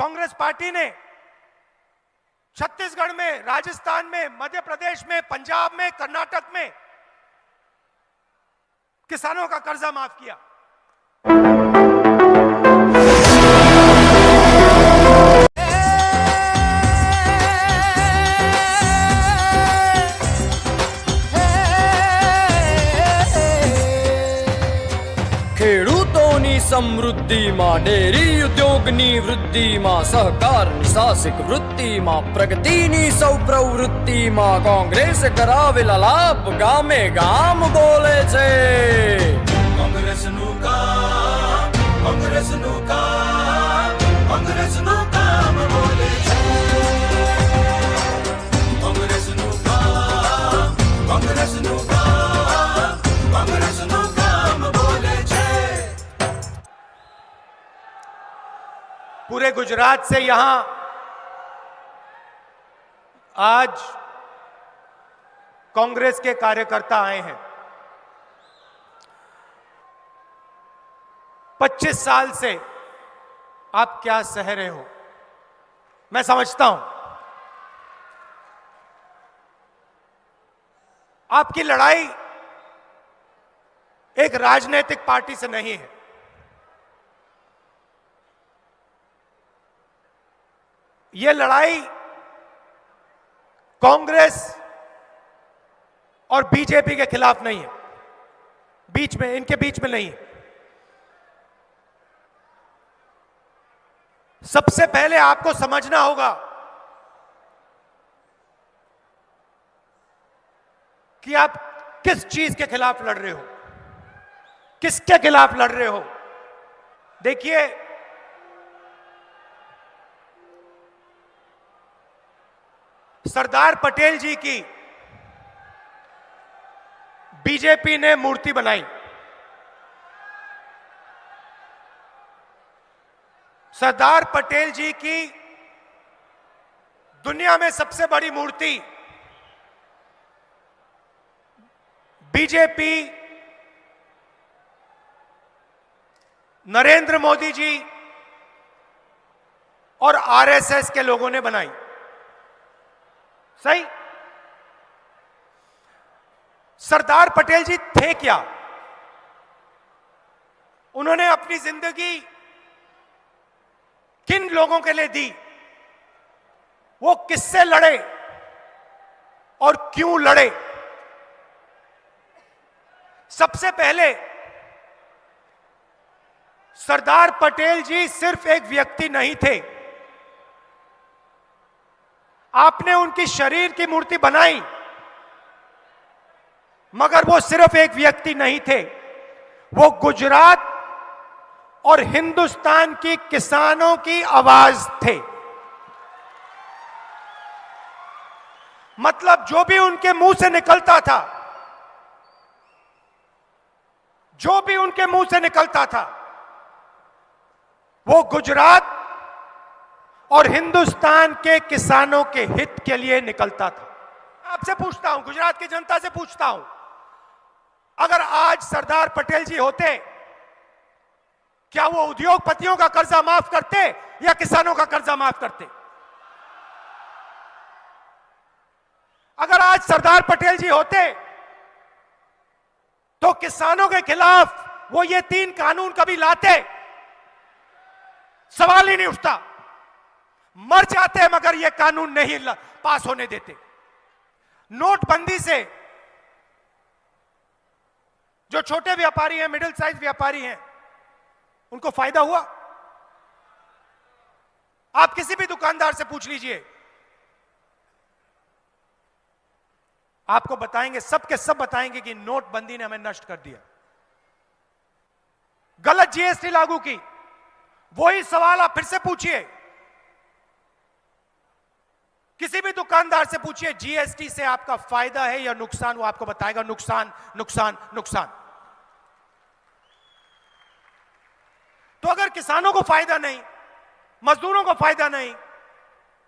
Congress party ने छत्तीसगढ़ में, राजस्थान में, मध्य प्रदेश में, पंजाब में, कर्नाटक में किसानों का कर्जा माफ किया। ખેડૂતોની સમૃદ્ધિમાં, ડેરી ઉદ્યોગની વૃદ્ધિમાં, સહકારની સાહસિક વૃત્તિમાં, પ્રગતિની સૌ પ્રવૃત્તિમાં કોંગ્રેસ કરાવેલા લાભ ગામે ગામ બોલે છે। કોંગ્રેસનું કામ, કોંગ્રેસનું કામ, કોંગ્રેસનું કામ બોલે છે। કોંગ્રેસનું કામ, કોંગ્રેસનું કામ, કોંગ્રેસનું કામ બોલે છે। पूरे गुजरात से यहां आज कांग्रेस के कार्यकर्ता आए हैं। 25 साल से आप क्या सह रहे हो, मैं समझता हूं। आपकी लड़ाई एक राजनीतिक पार्टी से नहीं है, यह लड़ाई कांग्रेस और बीजेपी के खिलाफ नहीं है, बीच में, इनके बीच में नहीं है। सबसे पहले आपको समझना होगा कि आप किस चीज के खिलाफ लड़ रहे हो, किसके खिलाफ लड़ रहे हो। देखिए, सरदार पटेल जी की बीजेपी ने मूर्ति बनाई। सरदार पटेल जी की दुनिया में सबसे बड़ी मूर्ति बीजेपी, नरेंद्र मोदी जी और आरएसएस के लोगों ने बनाई। सही? सरदार पटेल जी थे क्या? उन्होंने अपनी जिंदगी किन लोगों के लिए दी, वो किससे लड़े और क्यों लड़े। सबसे पहले सरदार पटेल जी सिर्फ एक व्यक्ति नहीं थे। आपने उनकी शरीर की मूर्ति बनाई, मगर वो सिर्फ एक व्यक्ति नहीं थे, वो गुजरात और हिंदुस्तान की किसानों की आवाज थे। मतलब जो भी उनके मुंह से निकलता था, जो भी उनके मुंह से निकलता था, वो गुजरात और हिंदुस्तान के किसानों के हित के लिए निकलता था। आपसे पूछता हूं, गुजरात की जनता से पूछता हूं, अगर आज सरदार पटेल जी होते, क्या वो उद्योगपतियों का कर्जा माफ करते या किसानों का कर्जा माफ करते? अगर आज सरदार पटेल जी होते तो किसानों के खिलाफ वो ये 3 कानून कभी लाते? सवाल ही नहीं उठता। मर जाते मगर ये कानून नहीं पास होने देते। नोटबंदी से जो छोटे व्यापारी हैं, मिडिल साइज व्यापारी हैं, उनको फायदा हुआ? आप किसी भी दुकानदार से पूछ लीजिए, आपको बताएंगे, सब के सब बताएंगे कि नोटबंदी ने हमें नष्ट कर दिया, गलत जीएसटी लागू की। वही सवाल आप फिर से पूछिए, किसी भी दुकानदार से पूछिए, जीएसटी से आपका फायदा है या नुकसान, वो आपको बताएगा नुकसान, नुकसान, नुकसान। तो अगर किसानों को फायदा नहीं, मजदूरों को फायदा नहीं,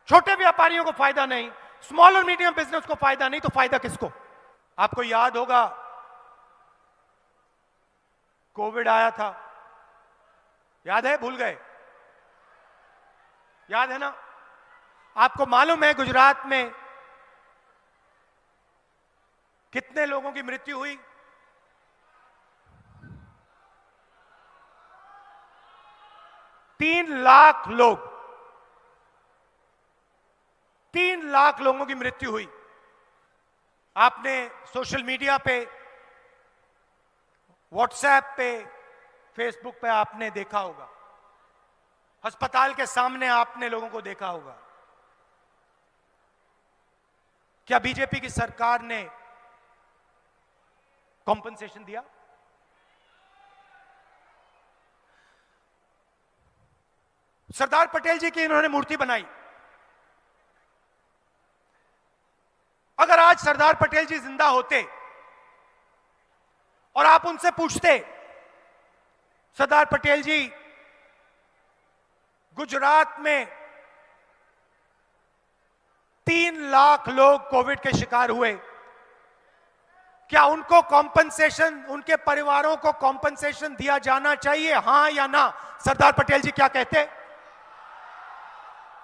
छोटे व्यापारियों को फायदा नहीं, स्मॉल और मीडियम बिजनेस को फायदा नहीं, तो फायदा किसको? आपको याद होगा, कोविड आया था, याद है? भूल गए? याद है ना? आपको मालूम है गुजरात में कितने लोगों की मृत्यु हुई? 3 लाख लोग, 3 लाख लोगों की मृत्यु हुई। आपने सोशल मीडिया पे, व्हाट्सएप पे, फेसबुक पे आपने देखा होगा, अस्पताल के सामने आपने लोगों को देखा होगा। क्या बीजेपी की सरकार ने कॉम्पनसेशन दिया? सरदार पटेल जी की इन्होंने मूर्ति बनाई। अगर आज सरदार पटेल जी जिंदा होते और आप उनसे पूछते, सरदार पटेल जी गुजरात में 3 लाख लोग कोविड के शिकार हुए, क्या उनको कॉम्पनसेशन, उनके परिवारों को कॉम्पनसेशन दिया जाना चाहिए, हां या ना? सरदार पटेल जी क्या कहते?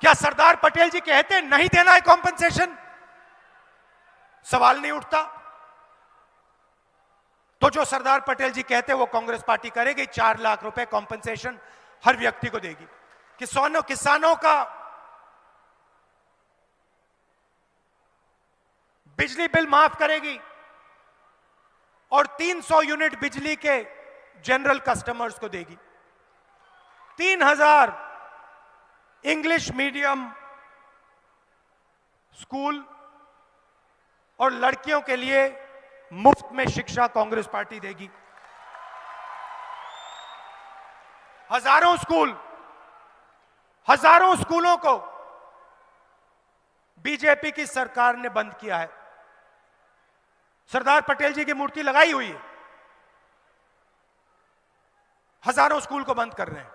क्या सरदार पटेल जी कहते नहीं देना है कॉम्पनसेशन? सवाल नहीं उठता। तो जो सरदार पटेल जी कहते वो कांग्रेस पार्टी करेगी। 4 लाख रुपए कॉम्पनसेशन हर व्यक्ति को देगी। किसानों का बिजली बिल माफ करेगी और 300 यूनिट बिजली के जनरल कस्टमर्स को देगी। 3000 इंग्लिश मीडियम स्कूल और लड़कियों के लिए मुफ्त में शिक्षा कांग्रेस पार्टी देगी। हजारों स्कूलों को बीजेपी की सरकार ने बंद किया है। सरदार पटेल जी की मूर्ति लगाई हुई है, हजारों स्कूल को बंद कर रहे हैं।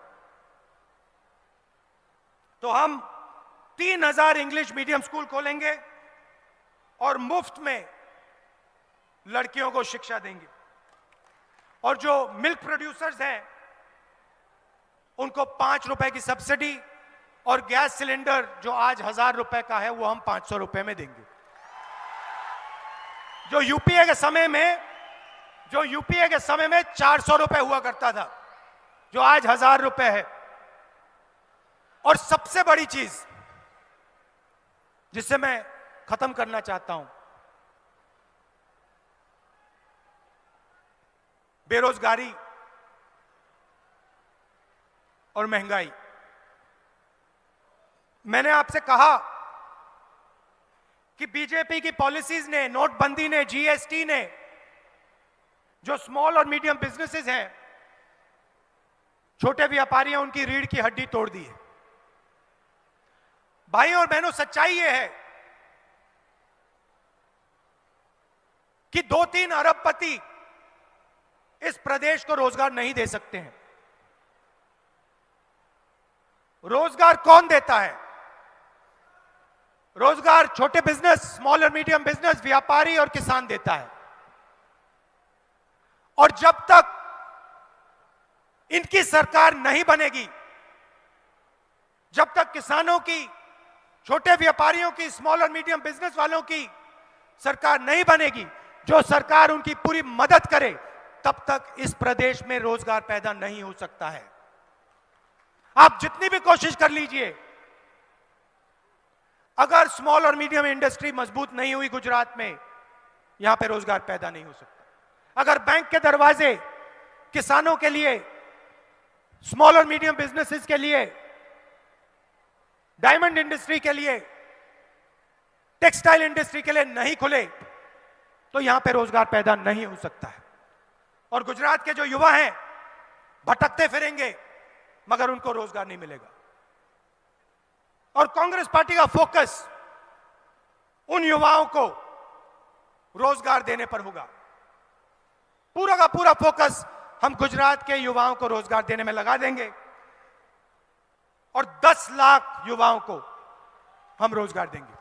तो हम 3000 इंग्लिश मीडियम स्कूल खोलेंगे और मुफ्त में लड़कियों को शिक्षा देंगे। और जो मिल्क प्रोड्यूसर्स हैं उनको 5 रुपए की सब्सिडी, और गैस सिलेंडर जो आज 1000 रुपए का है वो हम 500 रुपए में देंगे। जो यूपीए के समय में 400 रुपए हुआ करता था, जो आज 1000 रुपए है। और सबसे बड़ी चीज जिससे मैं खत्म करना चाहता हूं, बेरोजगारी और महंगाई। मैंने आपसे कहा कि बीजेपी की पॉलिसीज ने, नोटबंदी ने, जीएसटी ने जो स्मॉल और मीडियम बिजनेसेस हैं, छोटे व्यापारी हैं, उनकी रीढ़ की हड्डी तोड़ दी है। भाई और बहनों, सच्चाई यह है कि 2-3 अरबपति इस प्रदेश को रोजगार नहीं दे सकते हैं। रोजगार कौन देता है? रोजगार छोटे बिजनेस, स्मॉल और मीडियम बिजनेस, व्यापारी और किसान देता है। और जब तक इनकी सरकार नहीं बनेगी, जब तक किसानों की, छोटे व्यापारियों की, स्मॉल और मीडियम बिजनेस वालों की सरकार नहीं बनेगी, जो सरकार उनकी पूरी मदद करे, तब तक इस प्रदेश में रोजगार पैदा नहीं हो सकता है। आप जितनी भी कोशिश कर लीजिए, अगर स्मॉल और मीडियम इंडस्ट्री मजबूत नहीं हुई गुजरात में, यहां पे रोजगार पैदा नहीं हो सकता। अगर बैंक के दरवाजे किसानों के लिए, स्मॉल और मीडियम बिजनेसेस के लिए, डायमंड इंडस्ट्री के लिए, टेक्सटाइल इंडस्ट्री के लिए नहीं खुले, तो यहां पे रोजगार पैदा नहीं हो सकता है। और गुजरात के जो युवा हैं भटकते फिरेंगे, मगर उनको रोजगार नहीं मिलेगा। और कांग्रेस पार्टी का फोकस उन युवाओं को रोजगार देने पर होगा। पूरा का पूरा फोकस हम गुजरात के युवाओं को रोजगार देने में लगा देंगे और 10 लाख युवाओं को हम रोजगार देंगे।